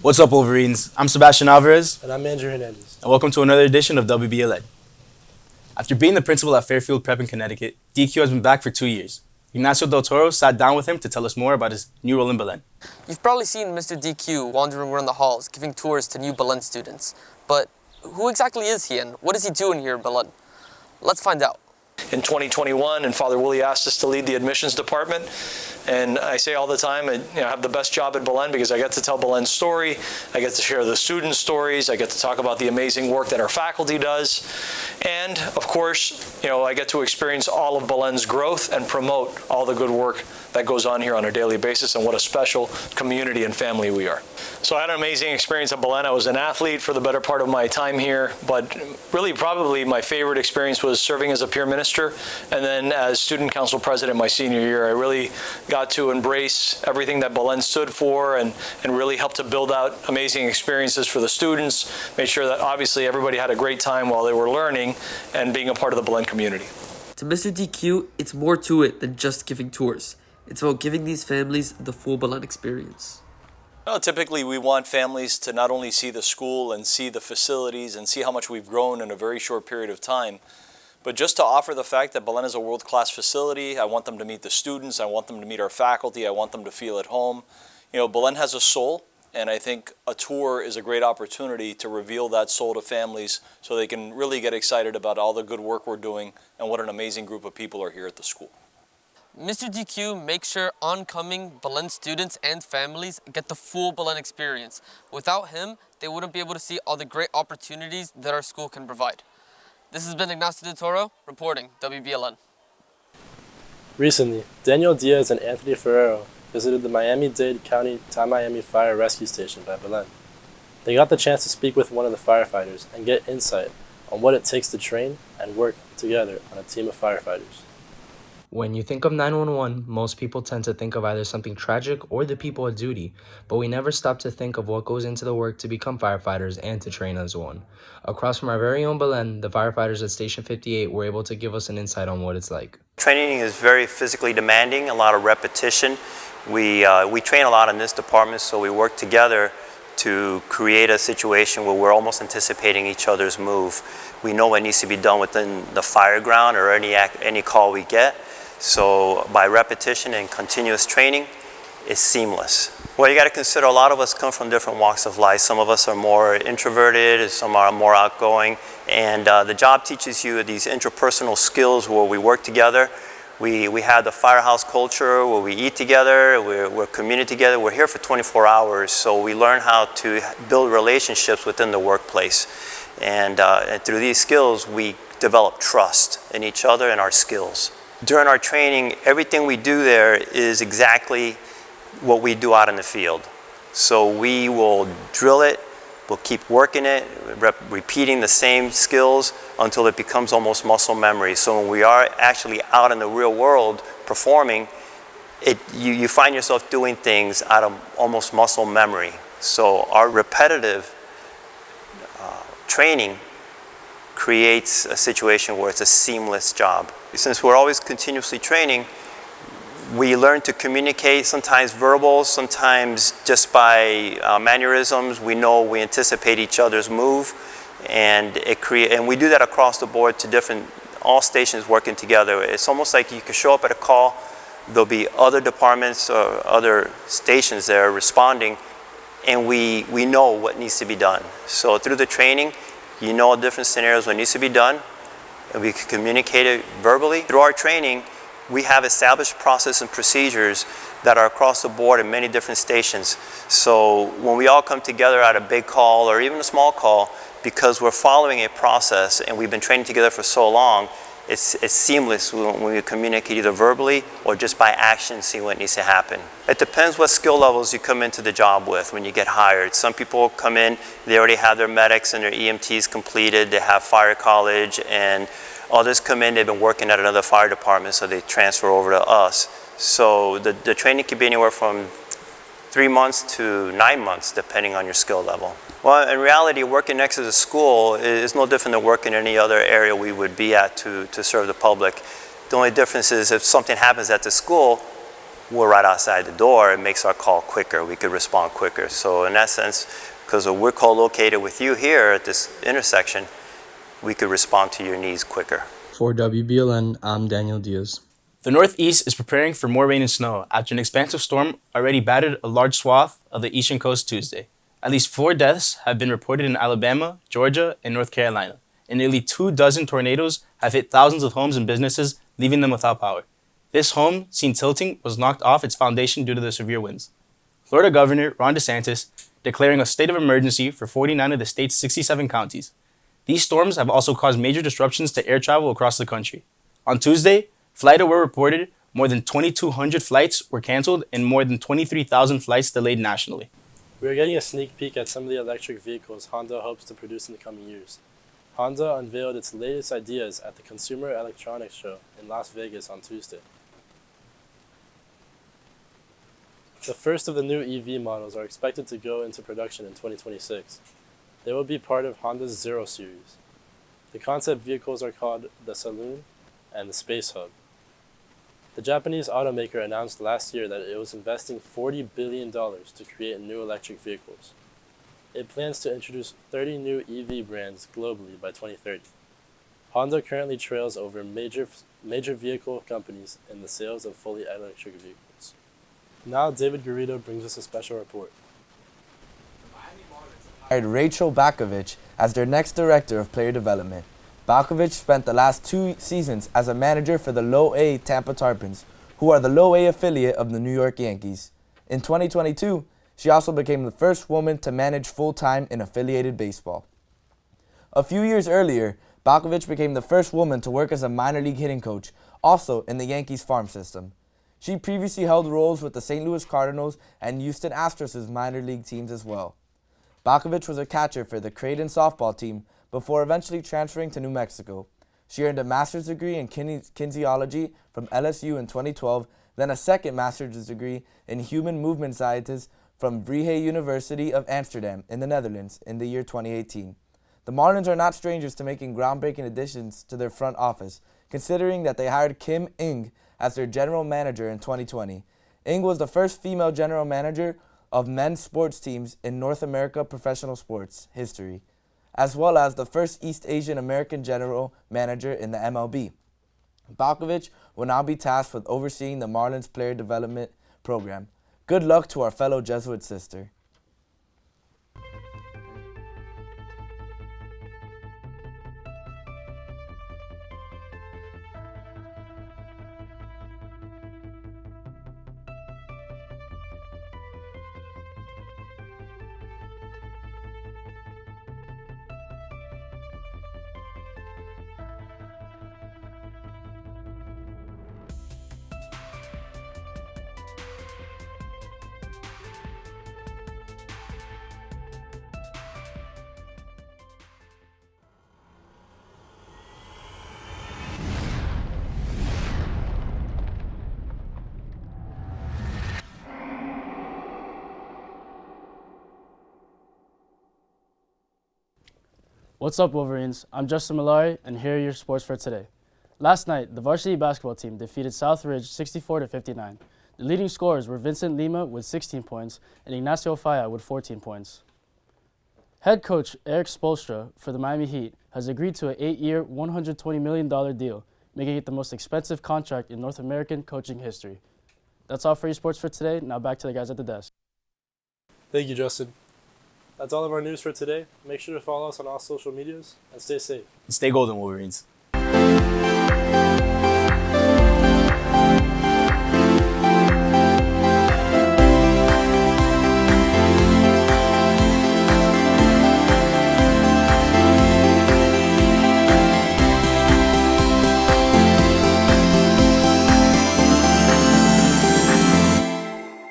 What's up, Wolverines? I'm Sebastian Alvarez. And I'm Andrew Hernandez. And welcome to another edition of WBLN. After being the principal at Fairfield Prep in Connecticut, DQ has been back for 2 years. Ignacio Del Toro sat down with him to tell us more about his new role in Belen. You've probably seen Mr. DQ wandering around the halls, giving tours to new Belen students. But who exactly is he and what is he doing here in Belen? Let's find out. In 2021, and Father Willie asked us to lead the admissions department. And I say all the time, I have the best job at Belen because I get to tell Belen's story, I get to share the students' stories, I get to talk about the amazing work that our faculty does, and of course, I get to experience all of Belen's growth and promote all the good work that goes on here on a daily basis, and what a special community and family we are. So I had an amazing experience at Belen. I was an athlete for the better part of my time here, but really probably my favorite experience was serving as a peer minister, and then as student council president my senior year. I really got to embrace everything that Belen stood for and really helped to build out amazing experiences for the students, made sure that obviously everybody had a great time while they were learning and being a part of the Belen community. To Mr. DQ, it's more to it than just giving tours. It's about giving these families the full Belen experience. Well, typically we want families to not only see the school and see the facilities and see how much we've grown in a very short period of time, but just to offer the fact that Belen is a world-class facility. I want them to meet the students, I want them to meet our faculty, I want them to feel at home. Belen has a soul, and I think a tour is a great opportunity to reveal that soul to families so they can really get excited about all the good work we're doing and what an amazing group of people are here at the school. Mr. DQ makes sure oncoming Belen students and families get the full Belen experience. Without him, they wouldn't be able to see all the great opportunities that our school can provide. This has been Ignacio Del Toro, reporting WBLN. Recently, Daniel Diaz and Anthony Ferrero visited the Miami-Dade County Miami Fire Rescue Station by Belen. They got the chance to speak with one of the firefighters and get insight on what it takes to train and work together on a team of firefighters. When you think of 911, most people tend to think of either something tragic or the people at duty, but we never stop to think of what goes into the work to become firefighters and to train as one. Across from our very own Belen, the firefighters at Station 58 were able to give us an insight on what it's like. Training is very physically demanding, a lot of repetition. We train a lot in this department, so we work together to create a situation where we're almost anticipating each other's move. We know what needs to be done within the fire ground or any call we get. So by repetition and continuous training, it's seamless. Well, you got to consider a lot of us come from different walks of life. Some of us are more introverted, some are more outgoing, and the job teaches you these interpersonal skills where we work together. We have the firehouse culture where we eat together, we're community together. We're here for 24 hours, so we learn how to build relationships within the workplace. And through these skills, we develop trust in each other and our skills. During our training, everything we do there is exactly what we do out in the field. So we will drill it, we'll keep working it, repeating the same skills until it becomes almost muscle memory. So when we are actually out in the real world performing, you find yourself doing things out of almost muscle memory. So our repetitive training creates a situation where it's a seamless job. Since we're always continuously training, we learn to communicate, sometimes verbal, sometimes just by mannerisms. We anticipate each other's move, and we do that across the board to all stations working together. It's almost like you can show up at a call, there'll be other departments or other stations there responding, and we know what needs to be done. So through the training, you know different scenarios what needs to be done, and we can communicate it verbally. Through our training, we have established process and procedures that are across the board in many different stations. So when we all come together at a big call or even a small call, because we're following a process and we've been training together for so long, it's seamless when we communicate either verbally or just by action, see what needs to happen. It depends what skill levels you come into the job with when you get hired. Some people come in, they already have their medics and their EMTs completed, they have fire college, and others come in, they've been working at another fire department, so they transfer over to us. So the training can be anywhere from 3 months to 9 months, depending on your skill level. Well, in reality, working next to the school is no different than working in any other area we would be at to serve the public. The only difference is if something happens at the school, we're right outside the door, it makes our call quicker. We could respond quicker. So in that sense, because we're co-located with you here at this intersection, we could respond to your needs quicker. For WBLN, I'm Daniel Diaz. The Northeast is preparing for more rain and snow after an expansive storm already battered a large swath of the eastern coast Tuesday. At least 4 deaths have been reported in Alabama, Georgia, and North Carolina, and nearly 24 tornadoes have hit thousands of homes and businesses, leaving them without power. This home, seen tilting, was knocked off its foundation due to the severe winds. Florida Governor Ron DeSantis declaring a state of emergency for 49 of the state's 67 counties. These storms have also caused major disruptions to air travel across the country. On Tuesday, FlightAware reported more than 2,200 flights were canceled and more than 23,000 flights delayed nationally. We are getting a sneak peek at some of the electric vehicles Honda hopes to produce in the coming years. Honda unveiled its latest ideas at the Consumer Electronics Show in Las Vegas on Tuesday. The first of the new EV models are expected to go into production in 2026. They will be part of Honda's Zero series. The concept vehicles are called the Saloon and the Space Hub. The Japanese automaker announced last year that it was investing $40 billion to create new electric vehicles. It plans to introduce 30 new EV brands globally by 2030. Honda currently trails over major vehicle companies in the sales of fully electric vehicles. Now David Garrido brings us a special report. Hired Rachel Bakovich as their next director of player development. Bakovich spent the last 2 seasons as a manager for the Low-A Tampa Tarpons, who are the Low-A affiliate of the New York Yankees. In 2022, she also became the first woman to manage full-time in affiliated baseball. A few years earlier, Bakovich became the first woman to work as a minor league hitting coach, also in the Yankees farm system. She previously held roles with the St. Louis Cardinals and Houston Astros' minor league teams as well. Bakovich was a catcher for the Creighton softball team before eventually transferring to New Mexico. She earned a master's degree in kinesiology from LSU in 2012, then a second master's degree in human movement sciences from Vrije University of Amsterdam in the Netherlands in the year 2018. The Marlins are not strangers to making groundbreaking additions to their front office, considering that they hired Kim Ng as their general manager in 2020. Ng was the first female general manager of men's sports teams in North America professional sports history, as well as the first East Asian American general manager in the MLB. Bakovich will now be tasked with overseeing the Marlins player development program. Good luck to our fellow Jesuit sister. What's up, Wolverines? I'm Justin Malari, and here are your sports for today. Last night, the varsity basketball team defeated South Ridge 64-59. The leading scorers were Vincent Lima with 16 points and Ignacio Faya with 14 points. Head coach Eric Spoelstra for the Miami Heat has agreed to an 8-year, $120 million deal, making it the most expensive contract in North American coaching history. That's all for your sports for today. Now back to the guys at the desk. Thank you, Justin. That's all of our news for today. Make sure to follow us on all social medias and stay safe. Stay golden, Wolverines.